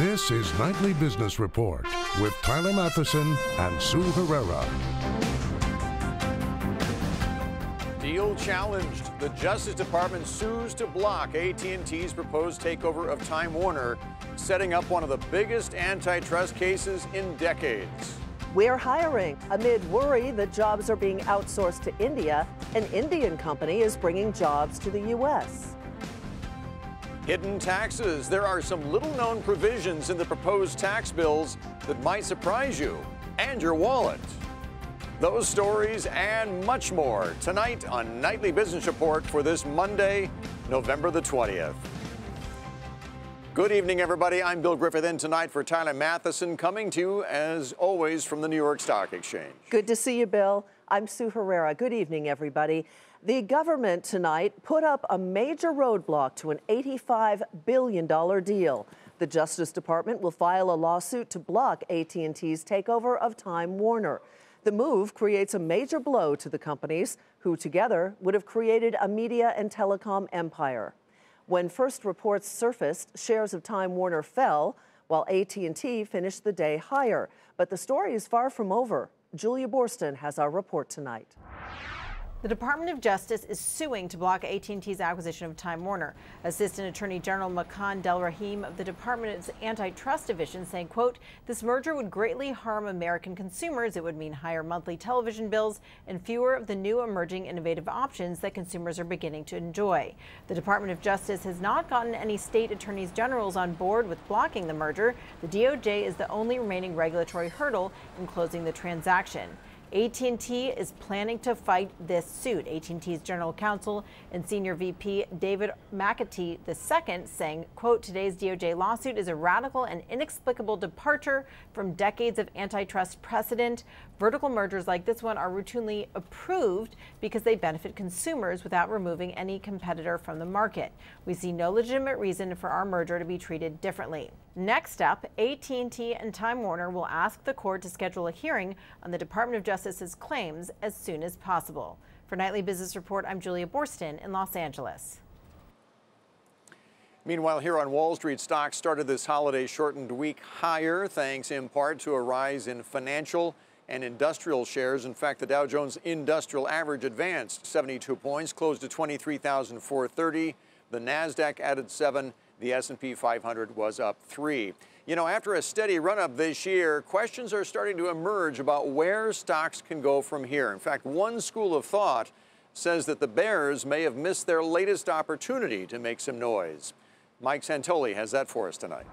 This is Nightly Business Report with Tyler Matheson and Sue Herrera. Deal challenged. The Justice Department sues to block AT&T's proposed takeover of Time Warner, setting up one of the biggest antitrust cases in decades. We're hiring amid worry that jobs are being outsourced to India. An Indian company is bringing jobs to the U.S. Hidden taxes. There are some little-known provisions in the proposed tax bills that might surprise you and your wallet. Those stories and much more tonight on Nightly Business Report for this Monday, November the 20th. Good evening, everybody. I'm Bill Griffith in tonight for Tyler Matheson, coming to you, as always, from the New York Stock Exchange. Good to see you, Bill. I'm Sue Herrera. Good evening, everybody. The government tonight put up a major roadblock to an $85 billion deal. The Justice Department will file a lawsuit to block AT&T's takeover of Time Warner. The move creates a major blow to the companies, who together would have created a media and telecom empire. When first reports surfaced, shares of Time Warner fell, while AT&T finished the day higher. But the story is far from over. Julia Borston has our report tonight. The Department of Justice is suing to block AT&T's acquisition of Time Warner. Assistant Attorney General Makan Delrahim of the Department's Antitrust Division saying, quote, "This merger would greatly harm American consumers. It would mean higher monthly television bills and fewer of the new emerging innovative options that consumers are beginning to enjoy." The Department of Justice has not gotten any state attorneys generals on board with blocking the merger. The DOJ is the only remaining regulatory hurdle in closing the transaction. AT&T is planning to fight this suit. AT&T's general counsel and senior VP David McAtee II saying, quote, "Today's DOJ lawsuit is a radical and inexplicable departure from decades of antitrust precedent. Vertical mergers like this one are routinely approved because they benefit consumers without removing any competitor from the market. We see no legitimate reason for our merger to be treated differently." Next up, AT&T and Time Warner will ask the court to schedule a hearing on the Department of Justice's claims as soon as possible. For Nightly Business Report, I'm Julia Borston in Los Angeles. Meanwhile, here on Wall Street, stocks started this holiday-shortened week higher, thanks in part to a rise in financial and industrial shares. In fact, the Dow Jones Industrial Average advanced 72 points, closed at 23,430. The NASDAQ added 7. The S&P 500 was up 3. You know, after a steady run-up this year, questions are starting to emerge about where stocks can go from here. In fact, one school of thought says that the bears may have missed their latest opportunity to make some noise. Mike Santoli has that for us tonight.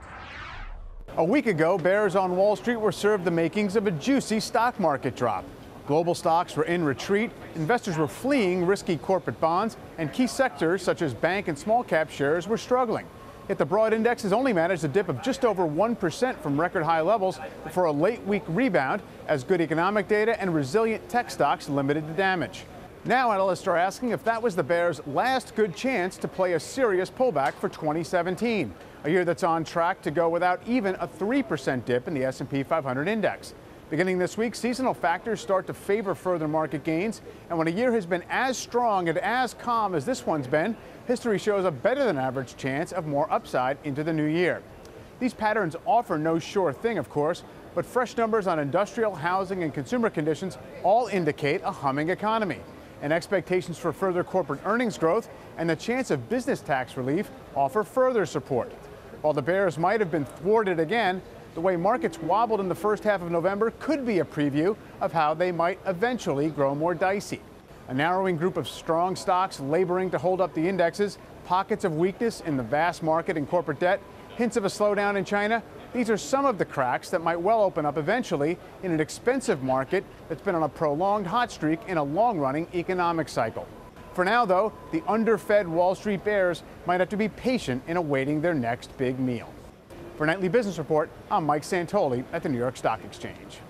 A week ago, bears on Wall Street were served the makings of a juicy stock market drop. Global stocks were in retreat, investors were fleeing risky corporate bonds, and key sectors such as bank and small cap shares were struggling. Yet the broad index has only managed a dip of just over 1% from record high levels before a late week rebound as good economic data and resilient tech stocks limited the damage. Now analysts are asking if that was the bears' last good chance to play a serious pullback for 2017, a year that's on track to go without even a 3% dip in the S&P 500 index. Beginning this week, seasonal factors start to favor further market gains, and when a year has been as strong and as calm as this one's been, history shows a better than average chance of more upside into the new year. These patterns offer no sure thing, of course, but fresh numbers on industrial, housing, and consumer conditions all indicate a humming economy. And expectations for further corporate earnings growth and the chance of business tax relief offer further support. While the bears might have been thwarted again, the way markets wobbled in the first half of November could be a preview of how they might eventually grow more dicey. A narrowing group of strong stocks laboring to hold up the indexes, pockets of weakness in the vast market and corporate debt, hints of a slowdown in China. These are some of the cracks that might well open up eventually in an expensive market that's been on a prolonged hot streak in a long-running economic cycle. For now, though, the underfed Wall Street bears might have to be patient in awaiting their next big meal. For Nightly Business Report, I'm Mike Santoli at the New York Stock Exchange.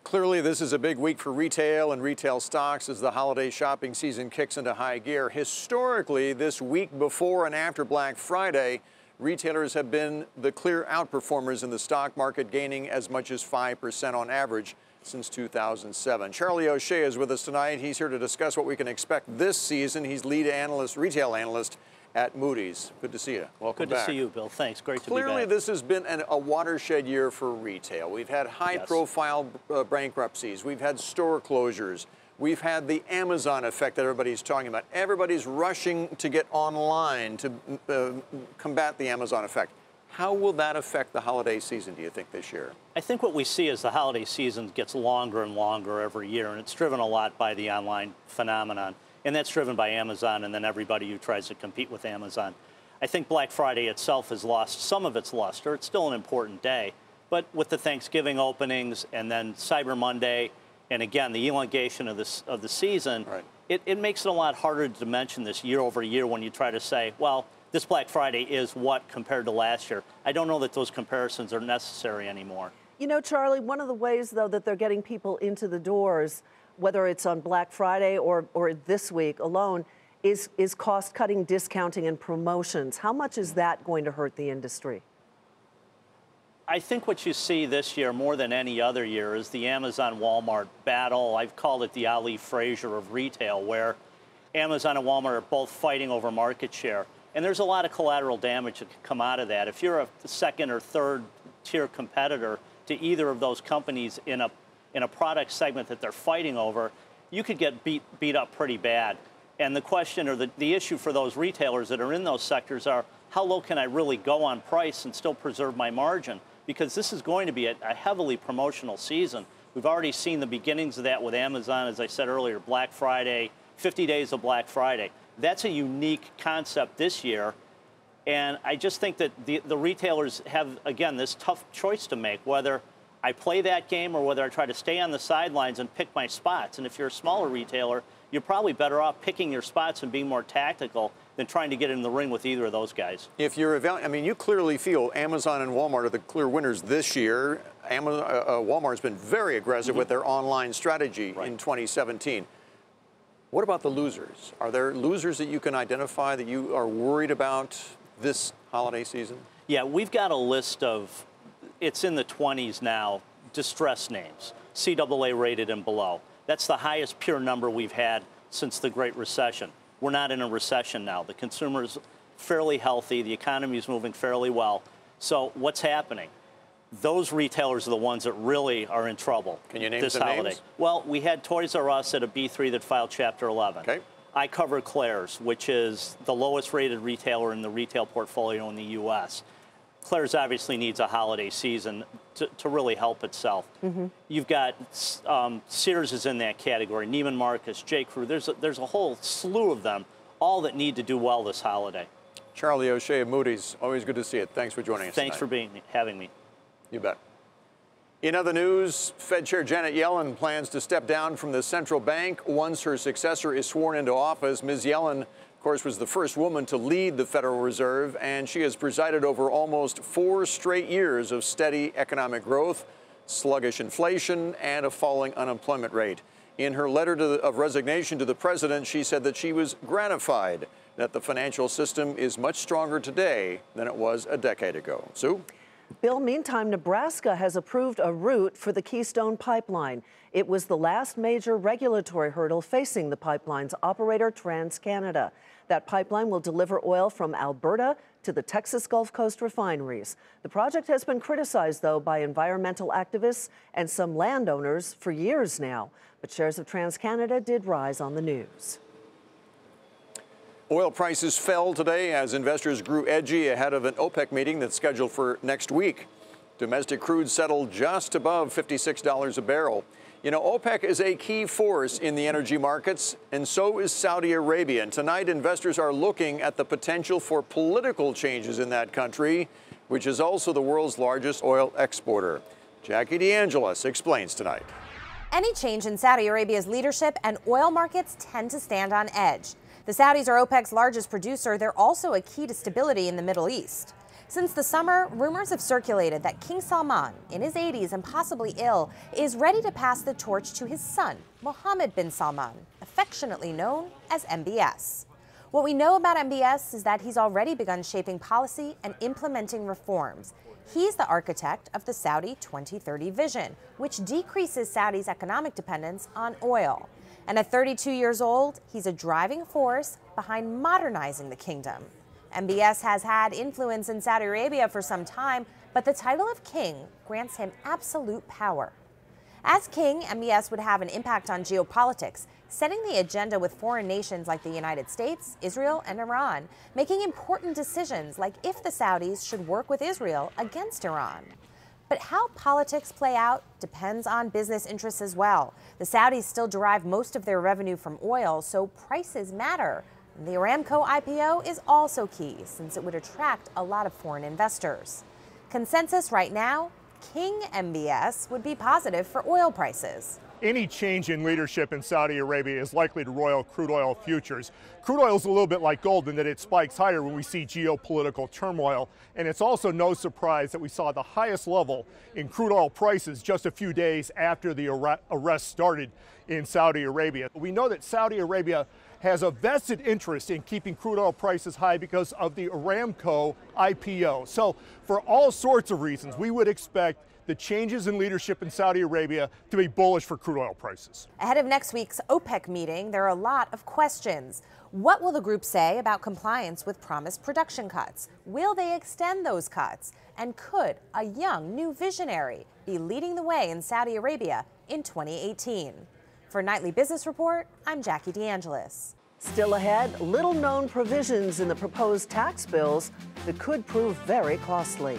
Clearly, this is a big week for retail and retail stocks as the holiday shopping season kicks into high gear. Historically, this week before and after Black Friday, retailers have been the clear outperformers in the stock market, gaining as much as 5% on average since 2007. Charlie O'Shea is with us tonight. He's here to discuss what we can expect this season. He's lead analyst, retail analyst at Moody's. Good to see you. Welcome back. Good to see you, Bill. Thanks. Great to be back. Clearly, this has been a watershed year for retail. We've had high-profile bankruptcies. We've had store closures. We've had the Amazon effect that everybody's talking about. Everybody's rushing to get online to combat the Amazon effect. How will that affect the holiday season, do you think, this year? I think what we see is the holiday season gets longer and longer every year, and it's driven a lot by the online phenomenon. And that's driven by Amazon and then everybody who tries to compete with Amazon. I think Black Friday itself has lost some of its luster. It's still an important day. But with the Thanksgiving openings and then Cyber Monday, and again, the elongation of the season, right, it makes it a lot harder to dimension this year over year when you try to say, well, this Black Friday is what compared to last year. I don't know that those comparisons are necessary anymore. You know, Charlie, one of the ways, though, that they're getting people into the doors, whether it's on Black Friday or this week alone, is cost-cutting, discounting, and promotions. How much is that going to hurt the industry? I think what you see this year more than any other year is the Amazon-Walmart battle. I've called it the Ali Frazier of retail, where Amazon and Walmart are both fighting over market share. And there's a lot of collateral damage that can come out of that. If you're a second or third tier competitor to either of those companies in a product segment that they're fighting over, you could get beat up pretty bad. And the question or the issue for those retailers that are in those sectors are, how low can I really go on price and still preserve my margin? Because this is going to be a heavily promotional season. We've already seen the beginnings of that with Amazon, as I said earlier, Black Friday, 50 days of Black Friday. That's a unique concept this year. And I just think that the retailers have, again, this tough choice to make, whether I play that game or whether I try to stay on the sidelines and pick my spots. And if you're a smaller retailer, you're probably better off picking your spots and being more tactical than trying to get in the ring with either of those guys. If you're I mean, you clearly feel Amazon and Walmart are the clear winners this year. Walmart's been very aggressive with their online strategy in 2017. What about the losers? Are there losers that you can identify that you are worried about this holiday season? Yeah, we've got a list of, it's in the 20s now, distressed names, CAA rated and below. That's the highest pure number we've had since the Great Recession. We're not in a recession now. The consumer's fairly healthy. The economy is moving fairly well. So what's happening? Those retailers are the ones that really are in trouble. Can you name this some holiday? names? Well, we had Toys R Us at a B3 that filed Chapter 11. Okay. I cover Claire's, which is the lowest rated retailer in the retail portfolio in the U.S. Claire's obviously needs a holiday season to really help itself. You've got Sears is in that category, Neiman Marcus, J. Crew. There's a whole slew of them, all that need to do well this holiday. Charlie O'Shea of Moody's, always good to see you. Thanks for joining us Thanks tonight. for having me. You bet. In other news, Fed Chair Janet Yellen plans to step down from the central bank once her successor is sworn into office. Ms. Yellen, of course, was the first woman to lead the Federal Reserve, and she has presided over almost 4 straight years of steady economic growth, sluggish inflation, and a falling unemployment rate. In her letter of resignation to the president, she said that she was gratified that the financial system is much stronger today than it was a decade ago. Sue? Bill, meantime, Nebraska has approved a route for the Keystone Pipeline. It was the last major regulatory hurdle facing the pipeline's operator, TransCanada. That pipeline will deliver oil from Alberta to the Texas Gulf Coast refineries. The project has been criticized, though, by environmental activists and some landowners for years now. But shares of TransCanada did rise on the news. Oil prices fell today as investors grew edgy ahead of an OPEC meeting that's scheduled for next week. Domestic crude settled just above $56 a barrel. You know, OPEC is a key force in the energy markets, and so is Saudi Arabia. And tonight, investors are looking at the potential for political changes in that country, which is also the world's largest oil exporter. Jackie DeAngelis explains tonight. Any change in Saudi Arabia's leadership and oil markets tend to stand on edge. The Saudis are OPEC's largest producer. They're also a key to stability in the Middle East. Since the summer, rumors have circulated that King Salman, in his 80s and possibly ill, is ready to pass the torch to his son, Mohammed bin Salman, affectionately known as MBS. What we know about MBS is that he's already begun shaping policy and implementing reforms. He's the architect of the Saudi 2030 vision, which decreases Saudi's economic dependence on oil. And at 32 years old, he's a driving force behind modernizing the kingdom. MBS has had influence in Saudi Arabia for some time, but the title of king grants him absolute power. As king, MBS would have an impact on geopolitics, setting the agenda with foreign nations like the United States, Israel, and Iran, making important decisions like if the Saudis should work with Israel against Iran. But how politics play out depends on business interests as well. The Saudis still derive most of their revenue from oil, so prices matter. And the Aramco IPO is also key, since it would attract a lot of foreign investors. Consensus right now, King MBS would be positive for oil prices. Any change in leadership in Saudi Arabia is likely to roil crude oil futures. Crude oil is a little bit like gold in that it spikes higher when we see geopolitical turmoil. And it's also no surprise that we saw the highest level in crude oil prices just a few days after the arrest started in Saudi Arabia. We know that Saudi Arabia has a vested interest in keeping crude oil prices high because of the Aramco IPO. So for all sorts of reasons, we would expect the changes in leadership in Saudi Arabia to be bullish for crude oil prices. Ahead of next week's OPEC meeting, there are a lot of questions. What will the group say about compliance with promised production cuts? Will they extend those cuts? And could a young new visionary be leading the way in Saudi Arabia in 2018? For Nightly Business Report, I'm Jackie DeAngelis. Still ahead, little-known provisions in the proposed tax bills that could prove very costly.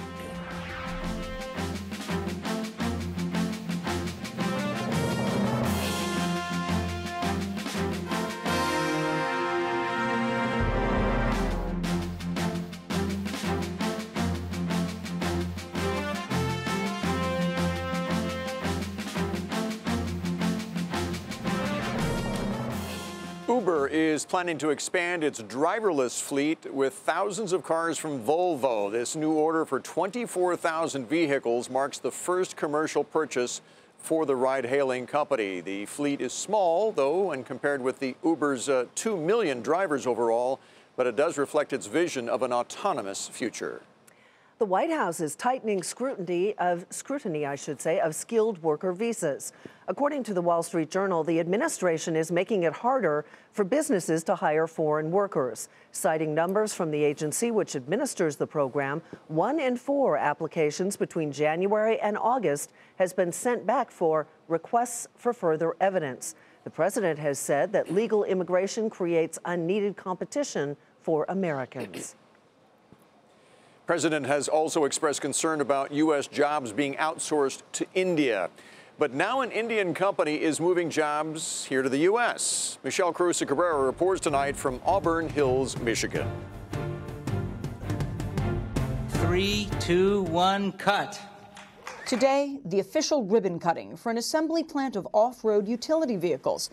Uber is planning to expand its driverless fleet with thousands of cars from Volvo. This new order for 24,000 vehicles marks the first commercial purchase for the ride-hailing company. The fleet is small, though, when compared with the Uber's 2 million drivers overall, but it does reflect its vision of an autonomous future. The White House is tightening scrutiny of skilled worker visas. According to the Wall Street Journal, the administration is making it harder for businesses to hire foreign workers. Citing numbers from the agency which administers the program, 1 in 4 applications between January and August has been sent back for requests for further evidence. The president has said that legal immigration creates unneeded competition for Americans. The president has also expressed concern about U.S. jobs being outsourced to India. But now an Indian company is moving jobs here to the U.S. Michelle Caruso-Cabrera reports tonight from Auburn Hills, Michigan. 3, 2, 1, cut. Today, the official ribbon cutting for an assembly plant of off-road utility vehicles.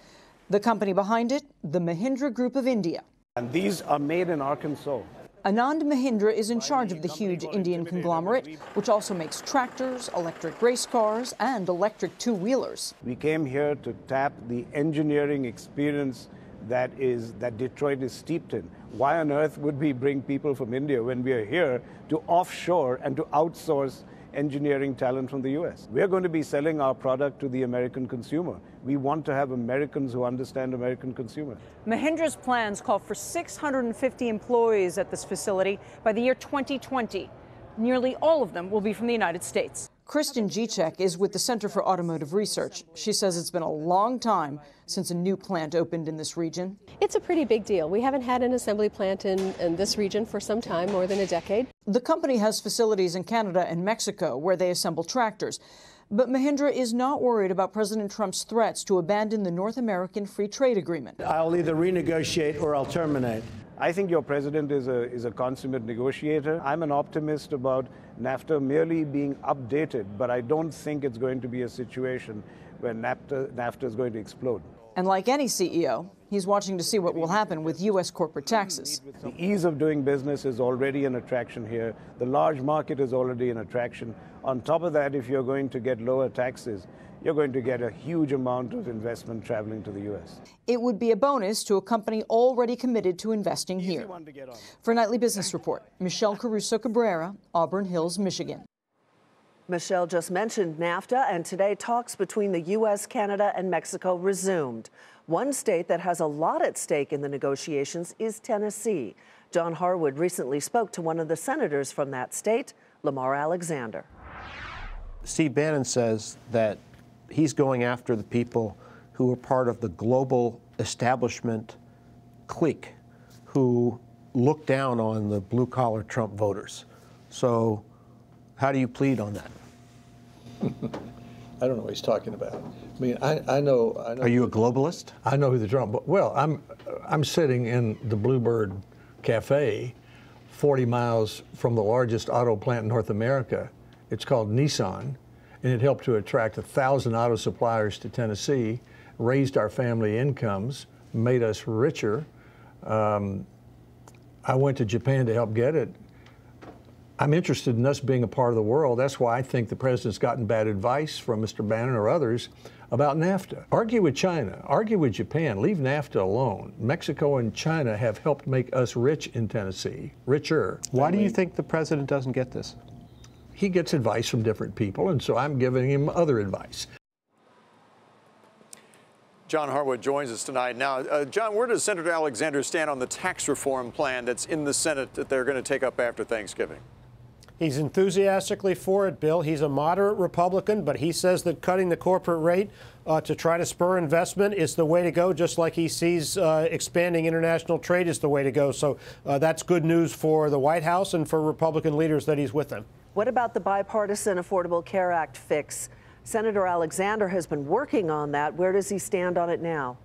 The company behind it, the Mahindra Group of India. And these are made in Arkansas. Anand Mahindra is in charge of the huge Indian conglomerate, which also makes tractors, electric race cars, and electric two-wheelers. We came here to tap the engineering experience that Detroit is steeped in. Why on earth would we bring people from India when we are here to offshore and to outsource engineering talent from the U.S.? We're going to be selling our product to the American consumer. We want to have Americans who understand American consumers. Mahindra's plans call for 650 employees at this facility by the year 2020. Nearly all of them will be from the United States. Kristen Gicek is with the Center for Automotive Research. She says it's been a long time since a new plant opened in this region. It's a pretty big deal. We haven't had an assembly plant in this region for some time, more than a decade. The company has facilities in Canada and Mexico where they assemble tractors. But Mahindra is not worried about President Trump's threats to abandon the North American Free Trade Agreement. I'll either renegotiate or I'll terminate. I think your president is a consummate negotiator. I'm an optimist about NAFTA merely being updated, but I don't think it's going to be a situation where NAFTA is going to explode. And like any CEO, he's watching to see what will happen with U.S. corporate taxes. The ease of doing business is already an attraction here. The large market is already an attraction. On top of that, if you're going to get lower taxes, you're going to get a huge amount of investment traveling to the U.S. It would be a bonus to a company already committed to investing here. For Nightly Business Report, Michelle Caruso-Cabrera, Auburn Hills, Michigan. Michelle just mentioned NAFTA, and today talks between the U.S., Canada, and Mexico resumed. One state that has a lot at stake in the negotiations is Tennessee. John Harwood recently spoke to one of the senators from that state, Lamar Alexander. Steve Bannon says that he's going after the people who are part of the global establishment clique who look down on the blue-collar Trump voters. So how do you plead on that? I don't know what he's talking about. I mean, I know. Are you a globalist? I know who the Trump. Well, I'm sitting in the Bluebird Cafe, 40 miles from the largest auto plant in North America. It's called Nissan, and it helped to attract 1,000 auto suppliers to Tennessee, raised our family incomes, made us richer. I went to Japan to help get it. I'm interested in us being a part of the world. That's why I think the president's gotten bad advice from Mr. Bannon or others about NAFTA. Argue with China, argue with Japan, leave NAFTA alone. Mexico and China have helped make us rich in Tennessee, richer. Why do you think the president doesn't get this? He gets advice from different people, and so I'm giving him other advice. John Harwood joins us tonight. Now, John, where does Senator Alexander stand on the tax reform plan that's in the Senate that they're going to take up after Thanksgiving? He's enthusiastically for it, Bill. He's a moderate Republican, but he says that cutting the corporate rate to try to spur investment is the way to go, just like he sees expanding international trade is the way to go. So that's good news for the White House and for Republican leaders that he's with them. What about the bipartisan Affordable Care Act fix? Senator Alexander has been working on that. Where does he stand on it now?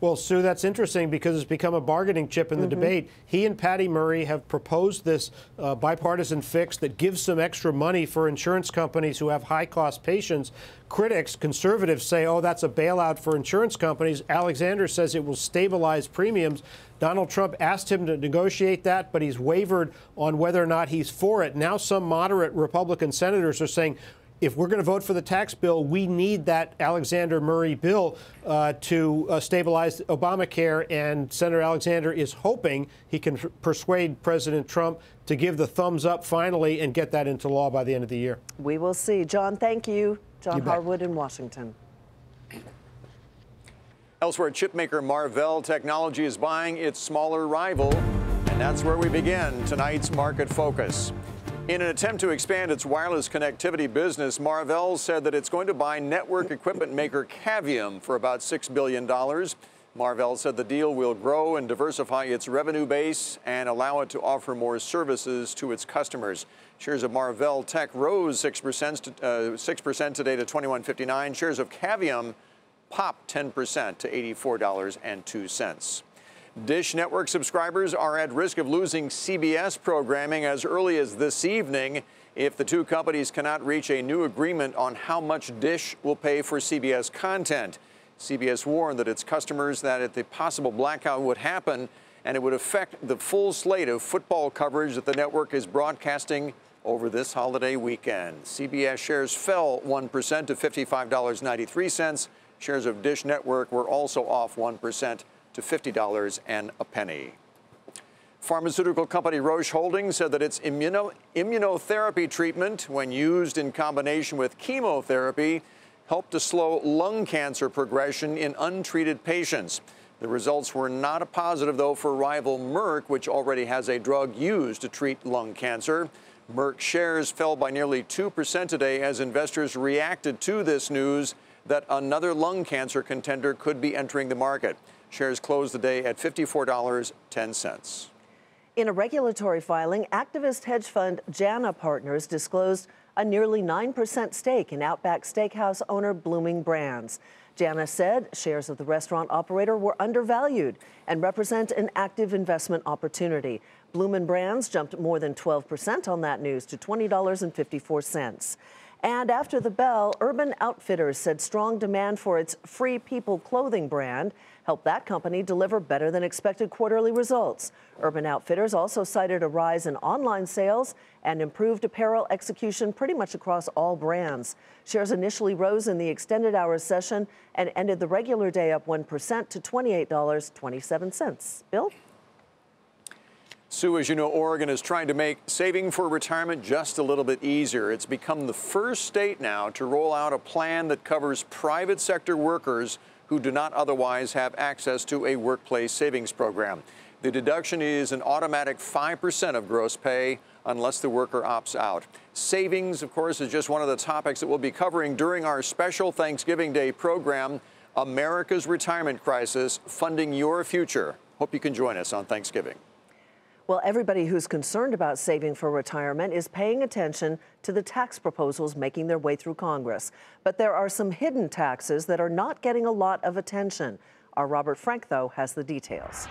Well, Sue, that's interesting because it's become a bargaining chip in the debate. He and Patty Murray have proposed this bipartisan fix that gives some extra money for insurance companies who have high-cost patients. Critics, conservatives, say, oh, that's a bailout for insurance companies. Alexander says it will stabilize premiums. Donald Trump asked him to negotiate that, but he's wavered on whether or not he's for it. Now some moderate Republican senators are saying, if we're going to vote for the tax bill, we need that Alexander Murray bill to stabilize Obamacare. And Senator Alexander is hoping he can persuade President Trump to give the thumbs up finally and get that into law by the end of the year. We will see. John, thank you. John Harwood in Washington. Elsewhere, chipmaker Marvell Technology is buying its smaller rival, and that's where we begin tonight's Market Focus. In an attempt to expand its wireless connectivity business, Marvell said that it's going to buy network equipment maker Cavium for about $6 billion. Marvell said the deal will grow and diversify its revenue base and allow it to offer more services to its customers. Shares of Marvell Tech rose 6% today to $21.59. Shares of Cavium popped 10% to $84.02. Dish Network subscribers are at risk of losing CBS programming as early as this evening if the two companies cannot reach a new agreement on how much Dish will pay for CBS content. CBS warned that its customers that if the possible blackout would happen and it would affect the full slate of football coverage that the network is broadcasting over this holiday weekend. CBS shares fell 1% to $55.93. Shares of Dish Network were also off 1% to $50 and a penny. Pharmaceutical company Roche Holdings said that its immunotherapy treatment, when used in combination with chemotherapy, helped to slow lung cancer progression in untreated patients. The results were not a positive, though, for rival Merck, which already has a drug used to treat lung cancer. Merck shares fell by nearly 2% today as investors reacted to this news that another lung cancer contender could be entering the market. Shares closed the day at $54.10. In a regulatory filing, activist hedge fund JANA Partners disclosed a nearly 9% stake in Outback Steakhouse owner Blooming Brands. JANA said shares of the restaurant operator were undervalued and represent an active investment opportunity. Blooming Brands jumped more than 12% on that news to $20.54. And after the bell, Urban Outfitters said strong demand for its Free People clothing brand helped that company deliver better than expected quarterly results. Urban Outfitters also cited a rise in online sales and improved apparel execution pretty much across all brands. Shares initially rose in the extended hours session and ended the regular day up 1% to $28.27. Bill? Sue, as you know, Oregon is trying to make saving for retirement just a little bit easier. It's become the first state now to roll out a plan that covers private sector workers who do not otherwise have access to a workplace savings program. The deduction is an automatic 5% of gross pay unless the worker opts out. Savings, of course, is just one of the topics that we'll be covering during our special Thanksgiving Day program, America's Retirement Crisis, Funding Your Future. Hope you can join us on Thanksgiving. Well, everybody who's concerned about saving for retirement is paying attention to the tax proposals making their way through Congress. But there are some hidden taxes that are not getting a lot of attention. Our Robert Frank, though, has the details.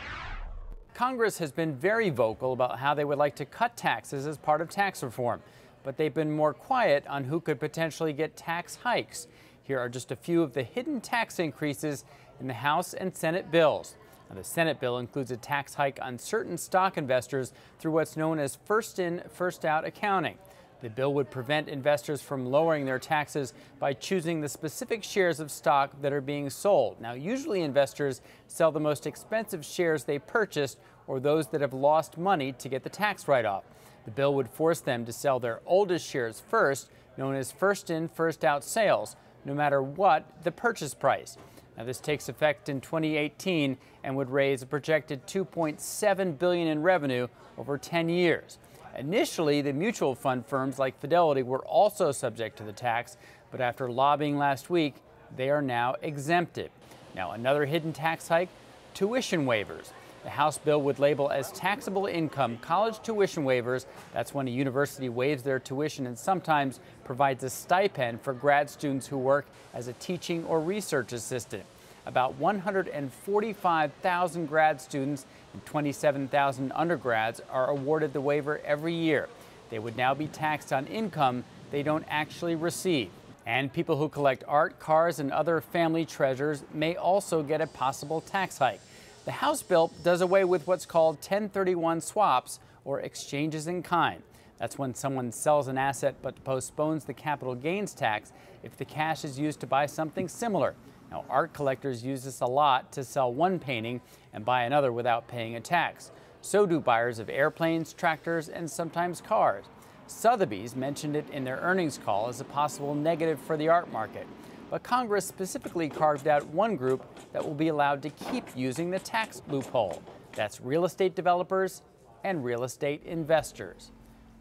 Congress has been very vocal about how they would like to cut taxes as part of tax reform, but they've been more quiet on who could potentially get tax hikes. Here are just a few of the hidden tax increases in the House and Senate bills. Now, the Senate bill includes a tax hike on certain stock investors through what's known as first-in, first-out accounting. The bill would prevent investors from lowering their taxes by choosing the specific shares of stock that are being sold. Now, usually investors sell the most expensive shares they purchased or those that have lost money to get the tax write-off. The bill would force them to sell their oldest shares first, known as first-in, first-out sales, no matter what the purchase price. Now, this takes effect in 2018 and would raise a projected $2.7 billion in revenue over 10 years. Initially, the mutual fund firms like Fidelity were also subject to the tax, but after lobbying last week, they are now exempted. Now, another hidden tax hike, tuition waivers. The House bill would label as taxable income college tuition waivers. That's when a university waives their tuition and sometimes provides a stipend for grad students who work as a teaching or research assistant. About 145,000 grad students and 27,000 undergrads are awarded the waiver every year. They would now be taxed on income they don't actually receive. And people who collect art, cars, and other family treasures may also get a possible tax hike. The House bill does away with what's called 1031 swaps, or exchanges in kind. That's when someone sells an asset but postpones the capital gains tax if the cash is used to buy something similar. Now, art collectors use this a lot to sell one painting and buy another without paying a tax. So do buyers of airplanes, tractors, and sometimes cars. Sotheby's mentioned it in their earnings call as a possible negative for the art market. But Congress specifically carved out one group that will be allowed to keep using the tax loophole. That's real estate developers and real estate investors.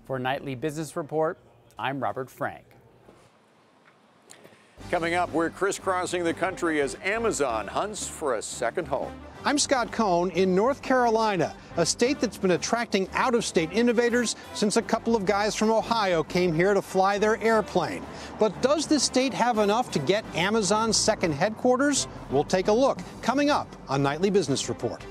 For Nightly Business Report, I'm Robert Frank. Coming up, we're crisscrossing the country as Amazon hunts for a second home. I'm Scott Cohn in North Carolina, a state that's been attracting out-of-state innovators since a couple of guys from Ohio came here to fly their airplane. But does this state have enough to get Amazon's second headquarters? We'll take a look coming up on Nightly Business Report.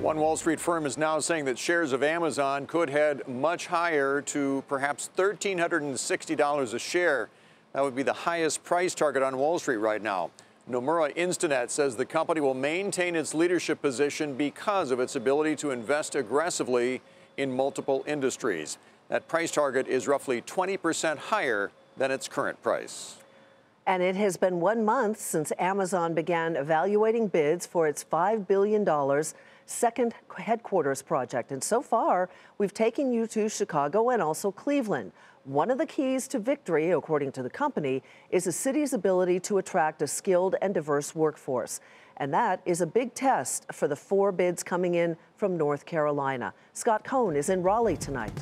One Wall Street firm is now saying that shares of Amazon could head much higher to perhaps $1,360 a share. That would be the highest price target on Wall Street right now. Nomura Instinet says the company will maintain its leadership position because of its ability to invest aggressively in multiple industries. That price target is roughly 20% higher than its current price. And it has been 1 month since Amazon began evaluating bids for its $5 billion second headquarters project. And so far, we've taken you to Chicago and also Cleveland. One of the keys to victory, according to the company, is the city's ability to attract a skilled and diverse workforce. And that is a big test for the 4 bids coming in from North Carolina. Scott Cohn is in Raleigh tonight.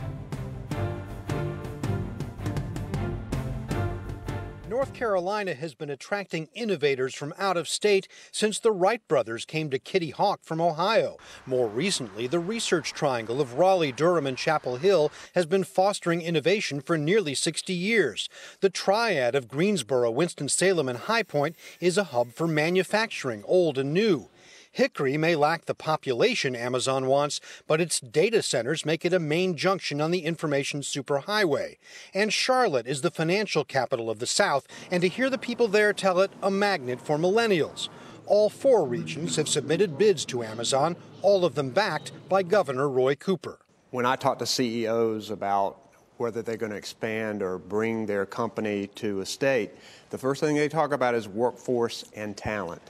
North Carolina has been attracting innovators from out of state since the Wright brothers came to Kitty Hawk from Ohio. More recently, the research triangle of Raleigh, Durham, and Chapel Hill has been fostering innovation for nearly 60 years. The triad of Greensboro, Winston-Salem, and High Point is a hub for manufacturing, old and new. Hickory may lack the population Amazon wants, but its data centers make it a main junction on the information superhighway. And Charlotte is the financial capital of the South, and to hear the people there tell it, a magnet for millennials. All 4 regions have submitted bids to Amazon, all of them backed by Governor Roy Cooper. When I talk to CEOs about whether they're going to expand or bring their company to a state, the first thing they talk about is workforce and talent.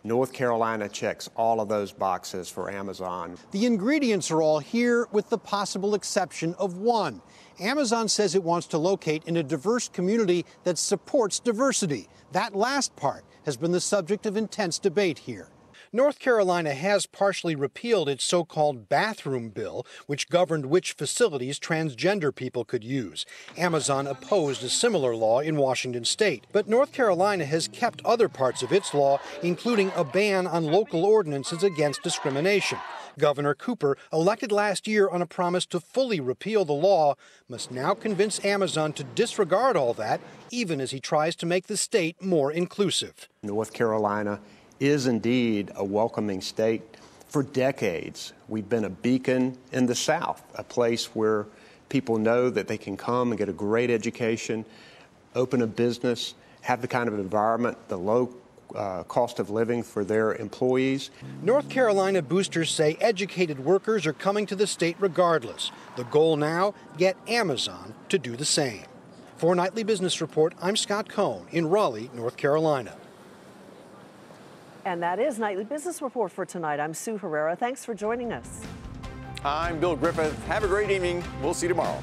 North Carolina checks all of those boxes for Amazon. The ingredients are all here, with the possible exception of one. Amazon says it wants to locate in a diverse community that supports diversity. That last part has been the subject of intense debate here. North Carolina has partially repealed its so-called bathroom bill, which governed which facilities transgender people could use. Amazon opposed a similar law in Washington state. But North Carolina has kept other parts of its law, including a ban on local ordinances against discrimination. Governor Cooper, elected last year on a promise to fully repeal the law, must now convince Amazon to disregard all that, even as he tries to make the state more inclusive. North Carolina is indeed a welcoming state. For decades, we've been a beacon in the South, a place where people know that they can come and get a great education, open a business, have the kind of environment, the low cost of living for their employees. North Carolina boosters say educated workers are coming to the state regardless. The goal now, get Amazon to do the same. For Nightly Business Report, I'm Scott Cohn in Raleigh, North Carolina. And that is Nightly Business Report for tonight. I'm Sue Herrera. Thanks for joining us. I'm Bill Griffith. Have a great evening. We'll see you tomorrow.